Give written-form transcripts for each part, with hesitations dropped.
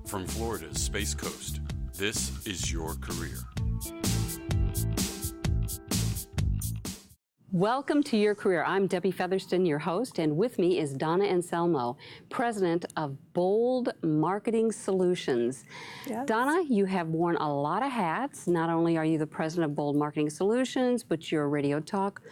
From Florida's Space Coast, this is Your Career. Welcome to Your Career. I'm Debbie Featherston, your host, and with me is Donna Anselmo, president of Bold Marketing Solutions. Yes. Donna, you have worn a lot of hats. Not only are you the president of Bold Marketing Solutions, but you're a radio talk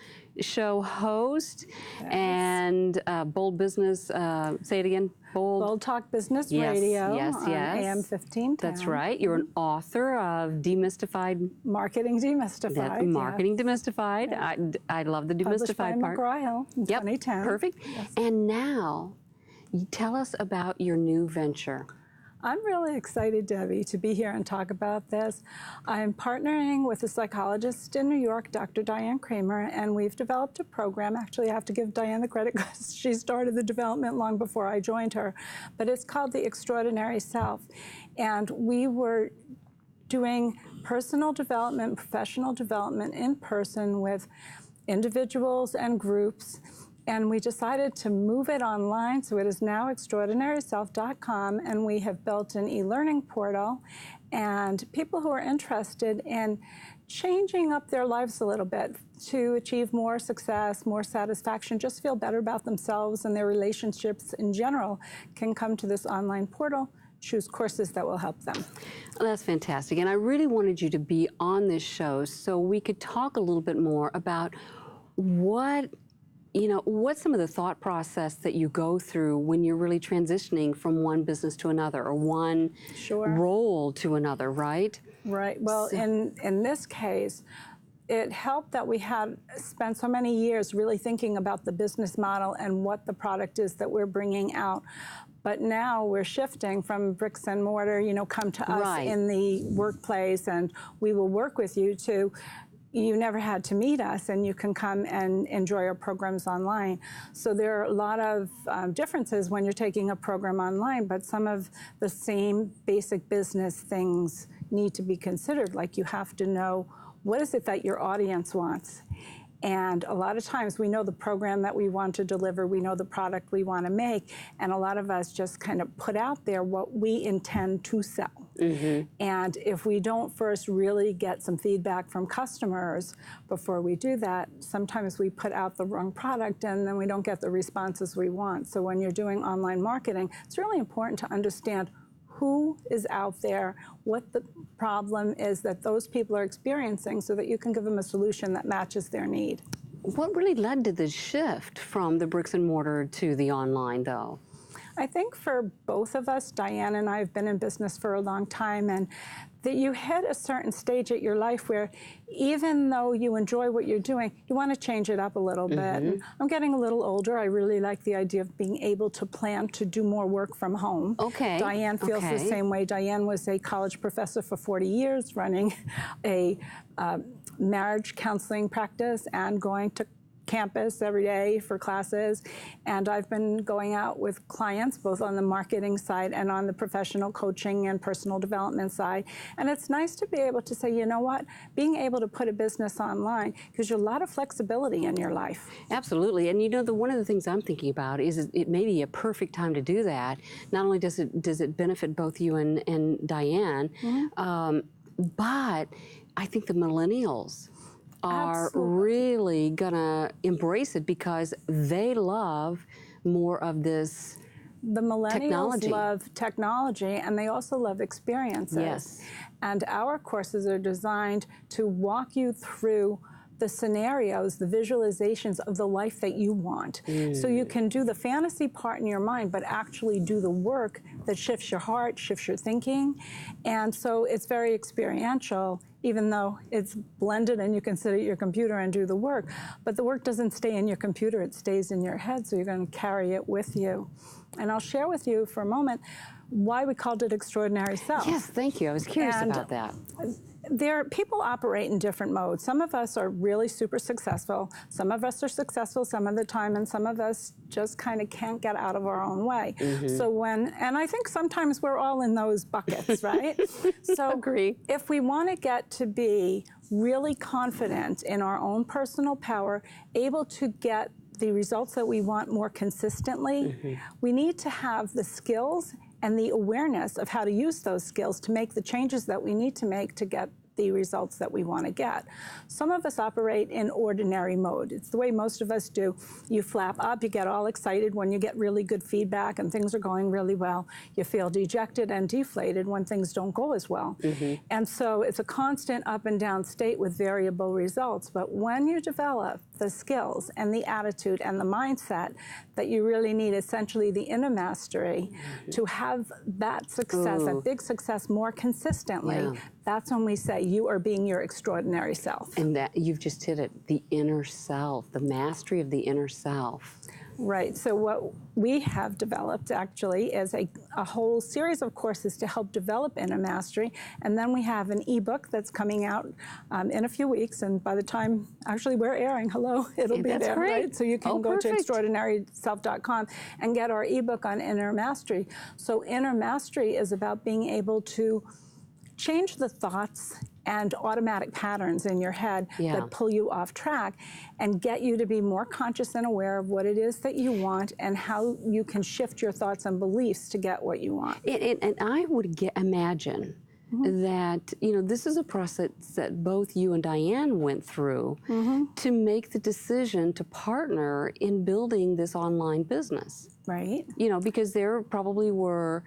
show host. Yes. And Bold Business, say it again. Bold Talk Business Yes, Radio yes, on yes. AM 1510. That's right. You're an author of Demystified. Marketing Demystified. Marketing yes. Demystified. Yes. I love the Published by demystified part. McGraw-Hill in Yep, 2010. perfect. Yes. And now, tell us about your new venture. I'm really excited, Debbie, to be here and talk about this. I'm partnering with a psychologist in New York, Dr. Diane Kramer, and we've developed a program. Actually, I have to give Diane the credit because she started the development long before I joined her. But it's called The Extraordinary Self. And we were doing personal development, professional development in person with individuals and groups. And we decided to move it online, so it is now extraordinaryself.com, and we have built an e-learning portal. And people who are interested in changing up their lives a little bit to achieve more success, more satisfaction, just feel better about themselves and their relationships in general, can come to this online portal, choose courses that will help them. Well, that's fantastic. And I really wanted you to be on this show so we could talk a little bit more about what's some of the thought process that you go through when you're really transitioning from one business to another or one role to another, right? Right. Well, So- in this case, it helped that we had spent so many years really thinking about the business model and what the product is that we're bringing out. But now we're shifting from bricks and mortar, come to us Right. in the workplace and we will work with you, to you never had to meet us and you can come and enjoy our programs online. So there are a lot of differences when you're taking a program online, but some of the same basic business things need to be considered. Like you have to know, what is it that your audience wants? And a lot of times we know the program that we want to deliver, we know the product we want to make, and a lot of us just kind of put out there what we intend to sell. Mm-hmm. And if we don't first really get some feedback from customers before we do that, sometimes we put out the wrong product and then we don't get the responses we want. So when you're doing online marketing, it's really important to understand who is out there, what the problem is that those people are experiencing, so that you can give them a solution that matches their need. What really led to the shift from the bricks and mortar to the online, though? I think for both of us, Diane and I have been in business for a long time, and that you hit a certain stage at your life where even though you enjoy what you're doing, you want to change it up a little bit. And I'm getting a little older. I really like the idea of being able to plan to do more work from home. Okay. Diane feels the same way. Diane was a college professor for 40 years, running a marriage counseling practice and going to campus every day for classes, and I've been going out with clients both on the marketing side and on the professional coaching and personal development side. And it's nice to be able to say, you know what, being able to put a business online gives you a lot of flexibility in your life. Absolutely. And one of the things I'm thinking about is it may be a perfect time to do that. Not only does it benefit both you and Diane, but I think the millennials are really gonna embrace it because they love more of this The millennials technology. love technology, and they also love experiences. Yes. And our courses are designed to walk you through the scenarios, the visualizations of the life that you want. So you can do the fantasy part in your mind, but actually do the work that shifts your heart, shifts your thinking. And so it's very experiential, even though it's blended and you can sit at your computer and do the work. But the work doesn't stay in your computer, it stays in your head, so you're going to carry it with you. And I'll share with you for a moment why we called it Extraordinary Self. Yes, thank you. I was curious about that. People operate in different modes. Some of us are really super successful. Some of us are successful some of the time, and some of us just kind of can't get out of our own way. So and I think sometimes we're all in those buckets, right? So Agree. if we want to get to be really confident in our own personal power, able to get the results that we want more consistently, we need to have the skills and the awareness of how to use those skills to make the changes that we need to make to get the results that we want to get. Some of us operate in ordinary mode. It's the way most of us do. You flap up, you get all excited when you get really good feedback and things are going really well. You feel dejected and deflated when things don't go as well. And so it's a constant up and down state with variable results. But when you develop the skills and the attitude and the mindset that you really need, essentially the inner mastery, to have that success, a big success more consistently, that's when we say you are being your extraordinary self. And that you've just hit it, the inner self, the mastery of the inner self. Right, so what we have developed actually is a whole series of courses to help develop inner mastery, and then we have an ebook that's coming out in a few weeks, and by the time actually we're airing, it'll be there, great. right? So you can go to extraordinaryself.com and get our ebook on inner mastery. So inner mastery is about being able to change the thoughts and automatic patterns in your head that pull you off track and get you to be more conscious and aware of what it is that you want and how you can shift your thoughts and beliefs to get what you want. And I would imagine that, this is a process that both you and Diane went through to make the decision to partner in building this online business. Right. Because there probably were,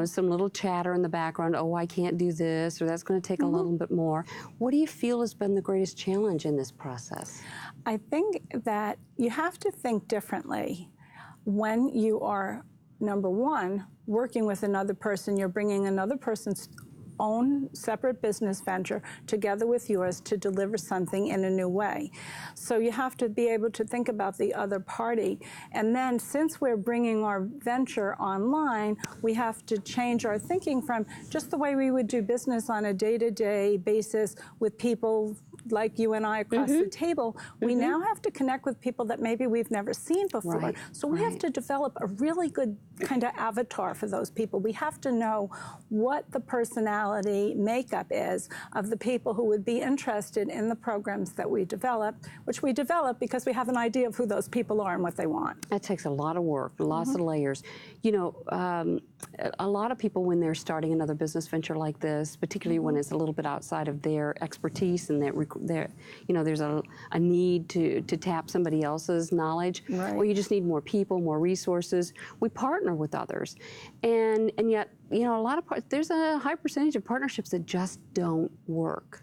some little chatter in the background, oh, I can't do this, or that's going to take a little bit more. What do you feel has been the greatest challenge in this process? I think that you have to think differently when you are, number one, working with another person. You're bringing another person's own separate business venture together with yours to deliver something in a new way. So you have to be able to think about the other party. And then since we're bringing our venture online, we have to change our thinking from just the way we would do business on a day-to-day basis with people like you and I across the table. We now have to connect with people that maybe we've never seen before. Right. So we have to develop a really good kind of avatar for those people. We have to know what the personality makeup is of the people who would be interested in the programs that we develop, which we develop because we have an idea of who those people are and what they want. That takes a lot of work, lots of layers. A lot of people, when they're starting another business venture like this, particularly when it's a little bit outside of their expertise and that there's a need to tap somebody else's knowledge, or you just need more people, more resources. We partner with others, and yet there's a high percentage of partnerships that just don't work.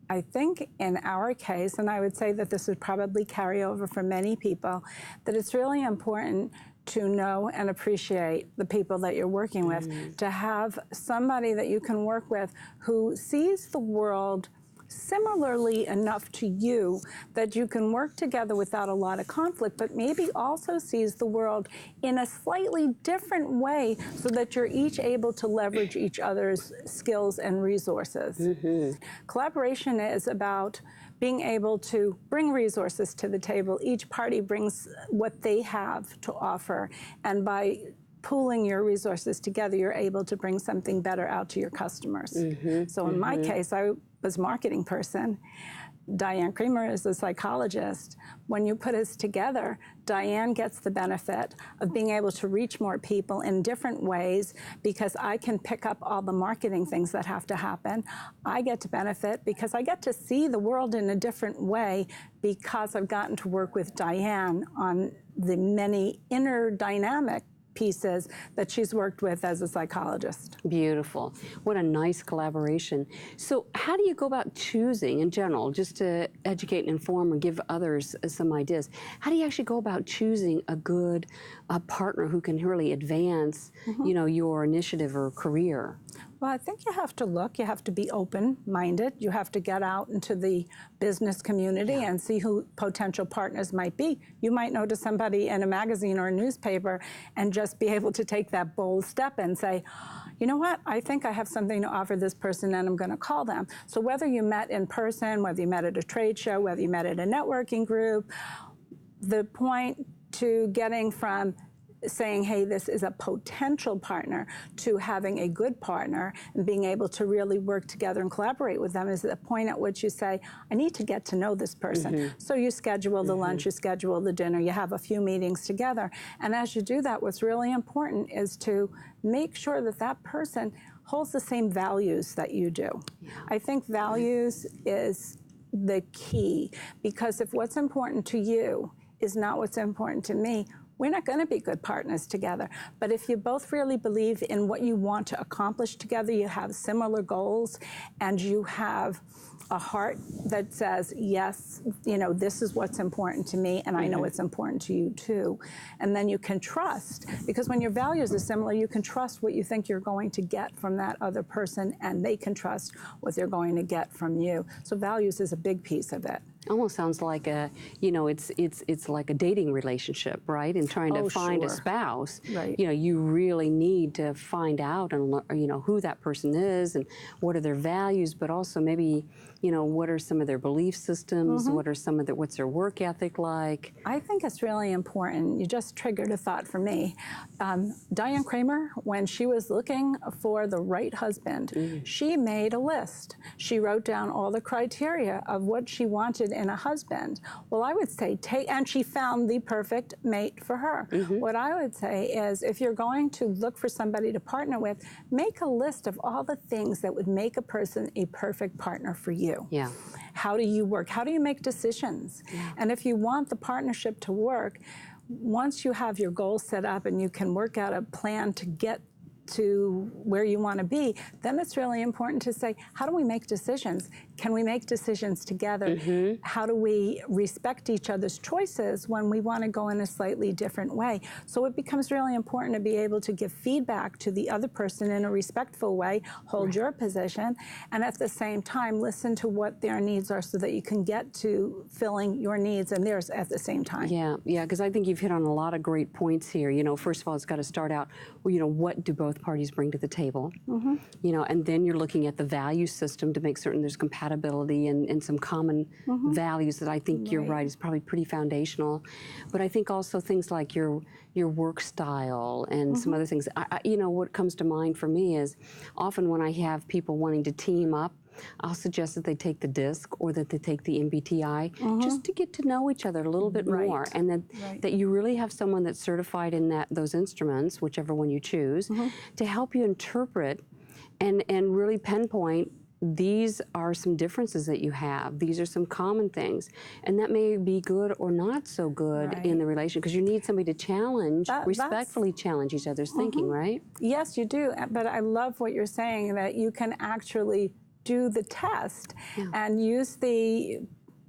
I think in our case, and I would say that this would probably carry over for many people, that it's really important to know and appreciate the people that you're working with, to have somebody that you can work with who sees the world similarly enough to you that you can work together without a lot of conflict, but maybe also sees the world in a slightly different way so that you're each able to leverage each other's skills and resources. Collaboration is about being able to bring resources to the table. Each party brings what they have to offer, and by pooling your resources together, you're able to bring something better out to your customers. So in my case, I was a marketing person. Diane Creamer is a psychologist. When you put us together, Diane gets the benefit of being able to reach more people in different ways because I can pick up all the marketing things that have to happen. I get to benefit because I get to see the world in a different way because I've gotten to work with Diane on the many inner dynamic pieces that she's worked with as a psychologist. Beautiful. What a nice collaboration. So how do you go about choosing, in general, just to educate and inform or give others some ideas, how do you actually go about choosing a good partner who can really advance, your initiative or career? Well, I think you have to look, you have to be open-minded, you have to get out into the business community and see who potential partners might be. You might notice somebody in a magazine or a newspaper and just be able to take that bold step and say, you know what, I think I have something to offer this person and I'm going to call them. So whether you met in person, whether you met at a trade show, whether you met at a networking group, the point to getting from saying, hey, this is a potential partner, to having a good partner and being able to really work together and collaborate with them is the point at which you say, I need to get to know this person. So you schedule the lunch, you schedule the dinner, you have a few meetings together. And as you do that, what's really important is to make sure that that person holds the same values that you do. I think values is the key, because if what's important to you is not what's important to me, we're not going to be good partners together. But if you both really believe in what you want to accomplish together, you have similar goals, and you have a heart that says, yes, you know, this is what's important to me, and I know it's important to you too. And then you can trust, because when your values are similar, you can trust what you think you're going to get from that other person, and they can trust what they're going to get from you. So values is a big piece of it. Almost sounds like a, you know, it's like a dating relationship, right? And trying to find a spouse, you know, you really need to find out and, you know, who that person is and what are their values, but also maybe, you know, what are some of their belief systems? What are some of their, what's their work ethic like? I think it's really important. You just triggered a thought for me. Diane Kramer, when she was looking for the right husband, she made a list. She wrote down all the criteria of what she wanted in a husband. Well, I would say and she found the perfect mate for her. What I would say is, if you're going to look for somebody to partner with, make a list of all the things that would make a person a perfect partner for you. How do you work? How do you make decisions? And if you want the partnership to work, once you have your goals set up and you can work out a plan to get to where you want to be, then it's really important to say, how do we make decisions? Can we make decisions together? How do we respect each other's choices when we want to go in a slightly different way? So it becomes really important to be able to give feedback to the other person in a respectful way, hold your position, and at the same time listen to what their needs are so that you can get to filling your needs and theirs at the same time. Yeah, because I think you've hit on a lot of great points here. You know, first of all, it's got to start out, well, you know, what do both parties bring to the table? You know, and then you're looking at the value system to make certain there's compatibility and some common values that I think you're right is probably pretty foundational. But I think also things like your work style and some other things. You know, what comes to mind for me is often when I have people wanting to team up, I'll suggest that they take the DISC or that they take the MBTI just to get to know each other a little bit more, and that you really have someone that's certified in those instruments, whichever one you choose, to help you interpret and really pinpoint, these are some differences that you have. These are some common things. And that may be good or not so good in the relationship, because you need somebody to challenge, respectfully challenge each other's thinking, right? Yes, you do. But I love what you're saying, that you can actually do the test and use the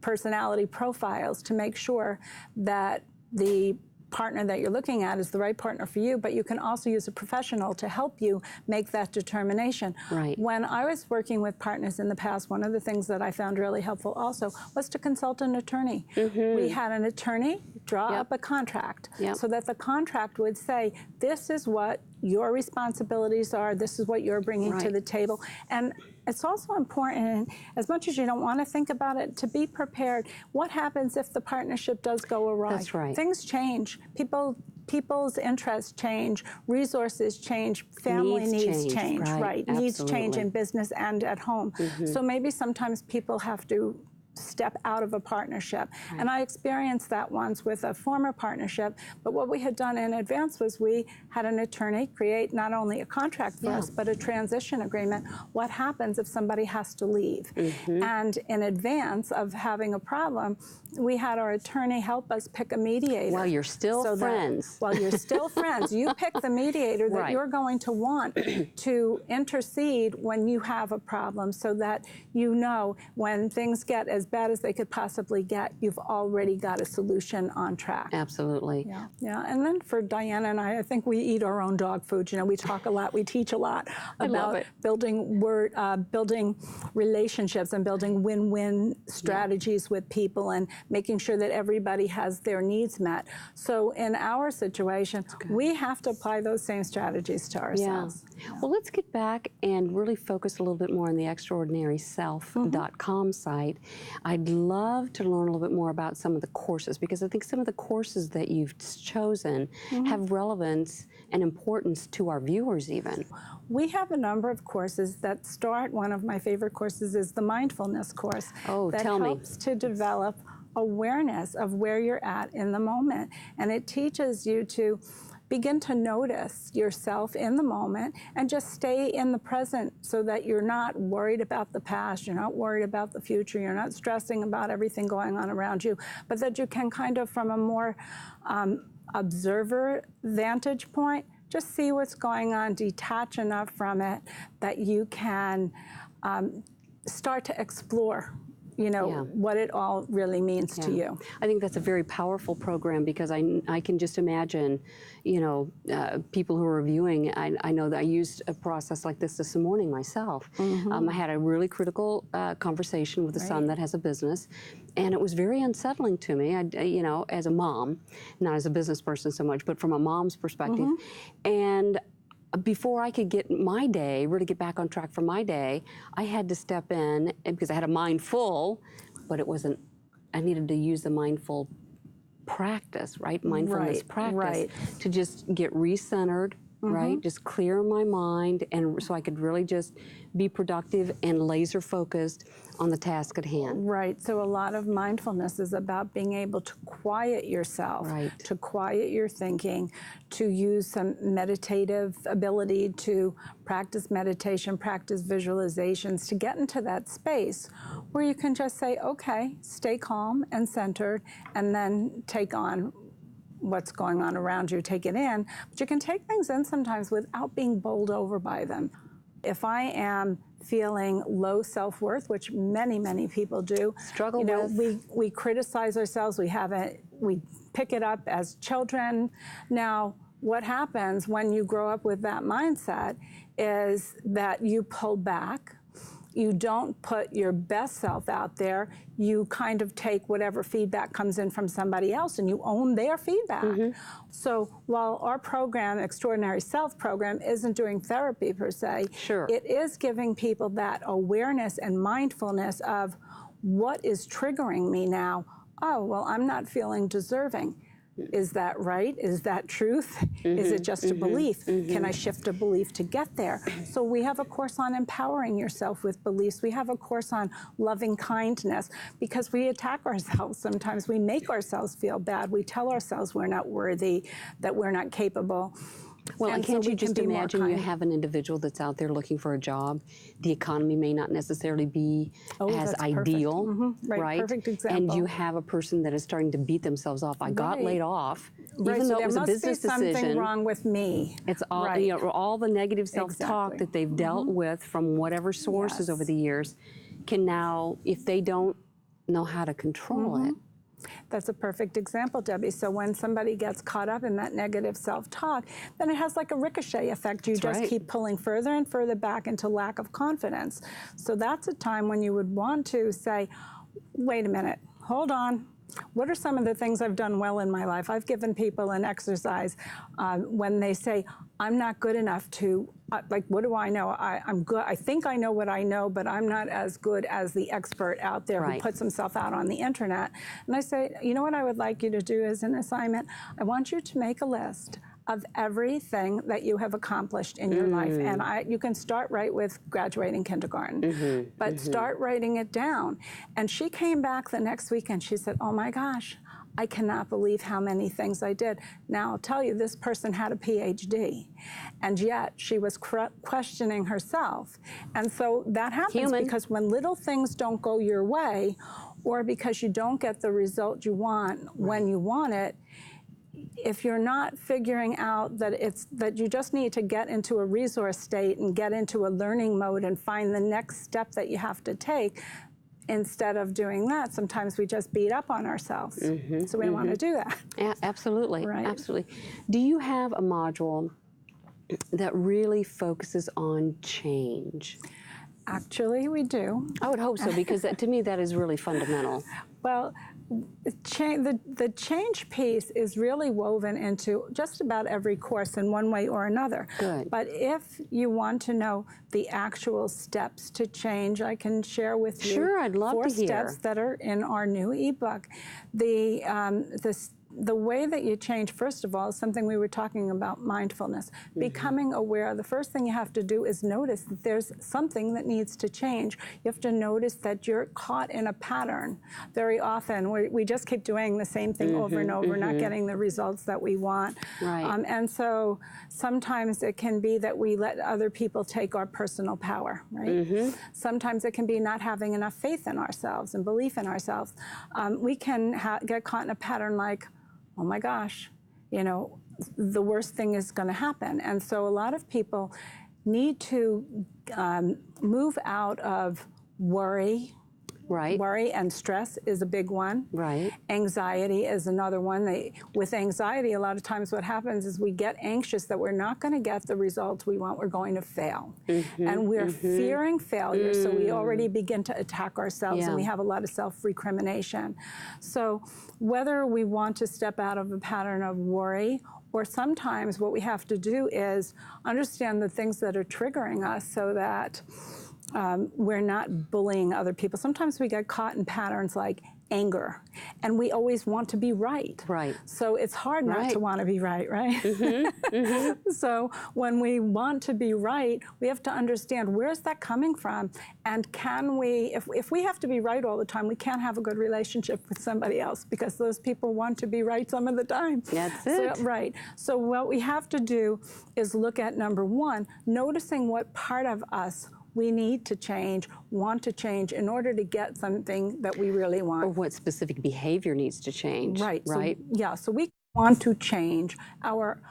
personality profiles to make sure that the partner that you're looking at is the right partner for you, but you can also use a professional to help you make that determination. When I was working with partners in the past, one of the things that I found really helpful also was to consult an attorney. We had an attorney draw up a contract so that the contract would say, this is what your responsibilities are, this is what you're bringing to the table. And it's also important, as much as you don't want to think about it, to be prepared. What happens if the partnership does go awry? That's right. Things change. People's interests change, resources change, family needs change, needs change in business and at home. So maybe sometimes people have to step out of a partnership. And I experienced that once with a former partnership, but what we had done in advance was we had an attorney create not only a contract for us, but a transition agreement. What happens if somebody has to leave? And in advance of having a problem, we had our attorney help us pick a mediator. While you're still friends. While you're still friends, you pick the mediator that you're going to want to intercede when you have a problem, so that you know when things get as bad as they could possibly get, you've already got a solution on track. Absolutely. And then for Diana and I think we eat our own dog food. You know, we talk a lot, we teach a lot about building relationships and building win-win strategies with people and making sure that everybody has their needs met. So in our situation, we have to apply those same strategies to ourselves. Well, let's get back and really focus a little bit more on the extraordinaryself.com site. I'd love to learn a little bit more about some of the courses, because I think some of the courses that you've chosen have relevance and importance to our viewers even. We have a number of courses that start. One of my favorite courses is the Mindfulness course. Oh, that tell me. helps to develop awareness of where you're at in the moment. And it teaches you to begin to notice yourself in the moment and just stay in the present, so that you're not worried about the past, you're not worried about the future, you're not stressing about everything going on around you, but that you can kind of, from a more observer vantage point, just see what's going on, detach enough from it that you can start to explore, you know, what it all really means to you. I think that's a very powerful program, because I can just imagine, you know, people who are viewing. I know that I used a process like this morning myself. I had a really critical conversation with a son that has a business, and it was very unsettling to me, you know, as a mom, not as a business person so much, but from a mom's perspective. And before I could get my day, really get back on track for my day, I had to step in, because I had a mind full, but it wasn't, I needed to use the mindful practice, right? Mindfulness practice to just get recentered, right? Just clear my mind, and so I could really just be productive and laser focused on the task at hand. Right, so a lot of mindfulness is about being able to quiet yourself, to quiet your thinking, to use some meditative ability, to practice meditation, practice visualizations, to get into that space where you can just say, okay, stay calm and centered, and then take on what's going on around you, take it in. But you can take things in sometimes without being bowled over by them. If I am feeling low self-worth, which many, many people do, struggle with. We criticize ourselves, we pick it up as children. Now, what happens when you grow up with that mindset is that you pull back. You don't put your best self out there. You kind of take whatever feedback comes in from somebody else, and you own their feedback. So while our program, Extraordinary Self program, isn't doing therapy per se, it is giving people that awareness and mindfulness of what is triggering me now. Oh, well, I'm not feeling deserving. Is that right? Is that truth? Is it just a belief? Can I shift a belief to get there? So we have a course on empowering yourself with beliefs. We have a course on loving kindness, because we attack ourselves sometimes. We make ourselves feel bad. We tell ourselves we're not worthy, that we're not capable. Well, and can't you just imagine you have an individual that's out there looking for a job? The economy may not necessarily be as ideal, right? Perfect example. And you have a person that is starting to beat themselves off. I got laid off, even though it was a business decision. There must be something wrong with me. It's all, you know, all the negative self-talk that they've dealt with from whatever sources over the years can now, if they don't know how to control it. That's a perfect example, Debbie. So when somebody gets caught up in that negative self-talk, then it has like a ricochet effect. You just keep pulling further and further back into lack of confidence. So that's a time when you would want to say, wait a minute, hold on. What are some of the things I've done well in my life? I've given people an exercise when they say, I'm not good enough to, like, what do I know? I'm good. I think I know what I know, but I'm not as good as the expert out there who puts himself out on the internet. And I say, you know what I would like you to do as an assignment? I want you to make a list of everything that you have accomplished in your life. And you can start right with graduating kindergarten, but start writing it down. And she came back the next week and she said, oh my gosh, I cannot believe how many things I did. Now I'll tell you, this person had a PhD, and yet she was questioning herself. And so that happens because when little things don't go your way, or because you don't get the result you want when you want it, if you're not figuring out that that you just need to get into a resource state and get into a learning mode and find the next step that you have to take, instead of doing that, sometimes we just beat up on ourselves. So we don't want to do that. Yeah, absolutely, absolutely. Do you have a module that really focuses on change? Actually, we do. I would hope so, because to me that is really fundamental. Well, the change piece is really woven into just about every course in one way or another. Good. But if you want to know the actual steps to change, I can share with you Sure, I'd love 4 to hear. steps that are in our new ebook. The way that you change, first of all, is something we were talking about, mindfulness. Becoming aware, the first thing you have to do is notice that there's something that needs to change. You have to notice that you're caught in a pattern. Very often, we just keep doing the same thing over and over, not getting the results that we want. Right. And so sometimes it can be that we let other people take our personal power, right? Sometimes it can be not having enough faith in ourselves and belief in ourselves. We can get caught in a pattern like, oh my gosh, you know, the worst thing is going to happen. And so a lot of people need to move out of worry. Right. Worry and stress is a big one. Right. Anxiety is another one. With anxiety, a lot of times what happens is we get anxious that we're not going to get the results we want. We're going to fail. And we're fearing failure, so we already begin to attack ourselves, and we have a lot of self-recrimination. So whether we want to step out of a pattern of worry, or sometimes what we have to do is understand the things that are triggering us so that we're not bullying other people. Sometimes we get caught in patterns like anger, and we always want to be right. Right. So it's hard not to want to be right, right? So when we want to be right, we have to understand, where's that coming from? And can we, if we have to be right all the time, we can't have a good relationship with somebody else, because those people want to be right some of the time. That's it. So, right. So what we have to do is look at, number one, noticing what part of us we need to change, want to change in order to get something that we really want. Or what specific behavior needs to change. Right. Right. So we want to change our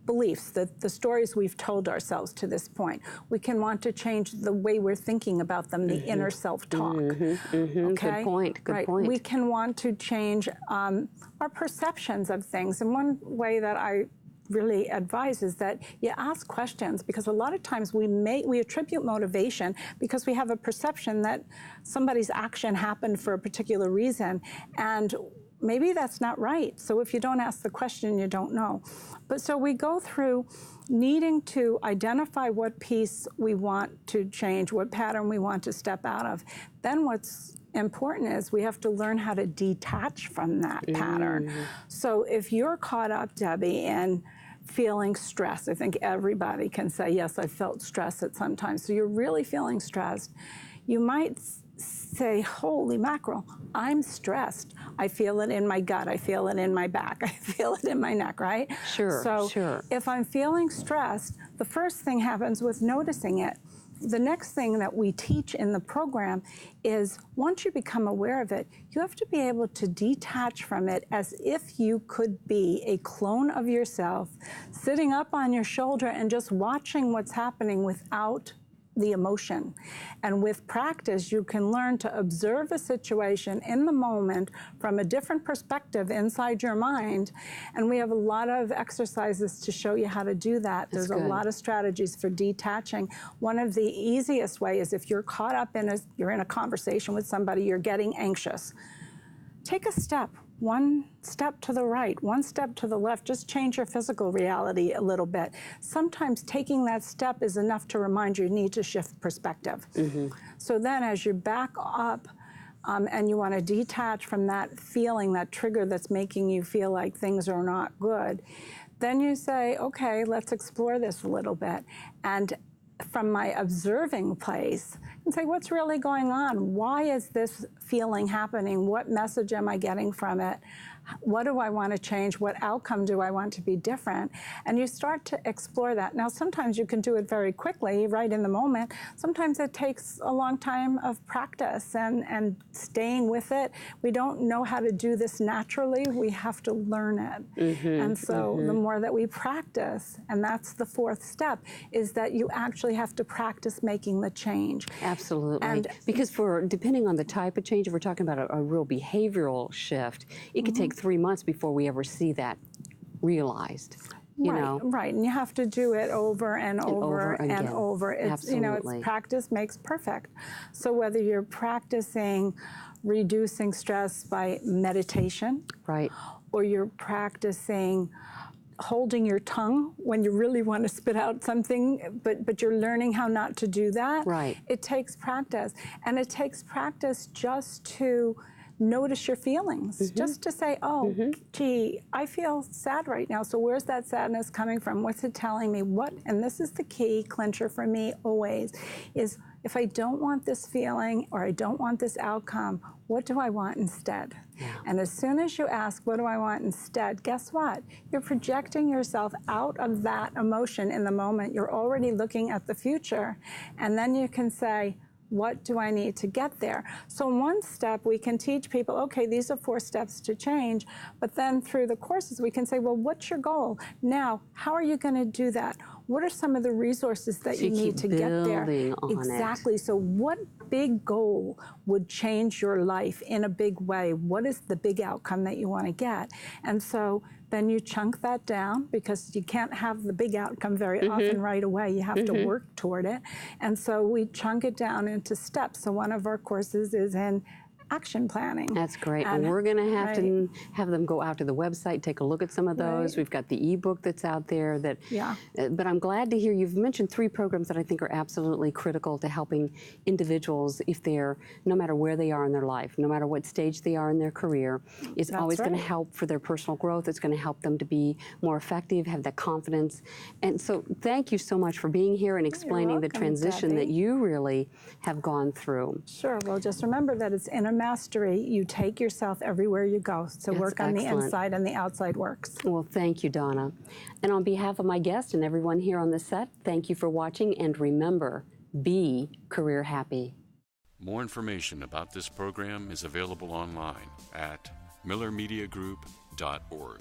beliefs, the stories we've told ourselves to this point. We can want to change the way we're thinking about them, the inner self-talk. Okay? Good point. Good point. We can want to change our perceptions of things. And one way that I really advise is that you ask questions, because a lot of times we attribute motivation because we have a perception that somebody's action happened for a particular reason, and maybe that's not right. So if you don't ask the question, you don't know. But so we go through needing to identify what piece we want to change, what pattern we want to step out of. Then what's important is we have to learn how to detach from that pattern. So if you're caught up, Debbie, in feeling stressed, I think everybody can say, yes, I felt stress at some time. So you're really feeling stressed. You might say, holy mackerel, I'm stressed. I feel it in my gut. I feel it in my back. I feel it in my neck, right? Sure, so sure. If I'm feeling stressed, the first thing happens with noticing it. The next thing that we teach in the program is, once you become aware of it, you have to be able to detach from it as if you could be a clone of yourself sitting up on your shoulder and just watching what's happening without the emotion. And with practice, you can learn to observe a situation in the moment from a different perspective inside your mind. And we have a lot of exercises to show you how to do that. There's a lot of strategies for detaching. One of the easiest ways is if you're caught up in you're in a conversation with somebody, you're getting anxious. Take a step. One step to the right, one step to the left. Just change your physical reality a little bit. Sometimes taking that step is enough to remind you need to shift perspective. So then as you back up and you want to detach from that feeling, that trigger that's making you feel like things are not good, then you say, okay, let's explore this a little bit. And from my observing place, and say, what's really going on? Why is this feeling happening? What message am I getting from it? What do I want to change? What outcome do I want to be different? And you start to explore that. Now, sometimes you can do it very quickly, right in the moment. Sometimes it takes a long time of practice and staying with it. We don't know how to do this naturally. We have to learn it. And so the more that we practice, and that's the fourth step, is that you actually have to practice making the change. Absolutely. And because depending on the type of change, if we're talking about a real behavioral shift, it could take 3 months before we ever see that realized. You know? Right, and you have to do it over and over again. and over. It's, Absolutely. it's practice makes perfect. So whether you're practicing reducing stress by meditation. Right. Or you're practicing holding your tongue when you really want to spit out something, but you're learning how not to do that. Right. It takes practice. And it takes practice just to notice your feelings, just to say, oh, gee, I feel sad right now. So where's that sadness coming from? What's it telling me? And this is the key clincher for me always, is if I don't want this feeling or I don't want this outcome, what do I want instead? Yeah. And as soon as you ask, what do I want instead, guess what? You're projecting yourself out of that emotion in the moment. You're already looking at the future. And then you can say, what do I need to get there? So in one step, we can teach people, okay, these are 4 steps to change. But then through the courses, we can say, well, what's your goal? Now, how are you going to do that? What are some of the resources that you need to get there? Exactly. So what big goal would change your life in a big way? What is the big outcome that you want to get? And so then you chunk that down, because you can't have the big outcome very often right away. You have to work toward it. And so we chunk it down into steps. So one of our courses is in action planning. That's great. And we're going to have to have them go out to the website, take a look at some of those. We've got the ebook that's out there. But I'm glad to hear you've mentioned 3 programs that I think are absolutely critical to helping individuals, if they're, no matter where they are in their life, no matter what stage they are in their career, it's always going to help for their personal growth. It's going to help them to be more effective, have that confidence. And so thank you so much for being here and explaining the transition that you really have gone through. Sure. Well, just remember that it's inner mastery. You take yourself everywhere you go. So work on the inside and the outside works. Well, thank you, Donna. And on behalf of my guest and everyone here on the set, thank you for watching, and remember, be career happy. More information about this program is available online at millermediagroup.org.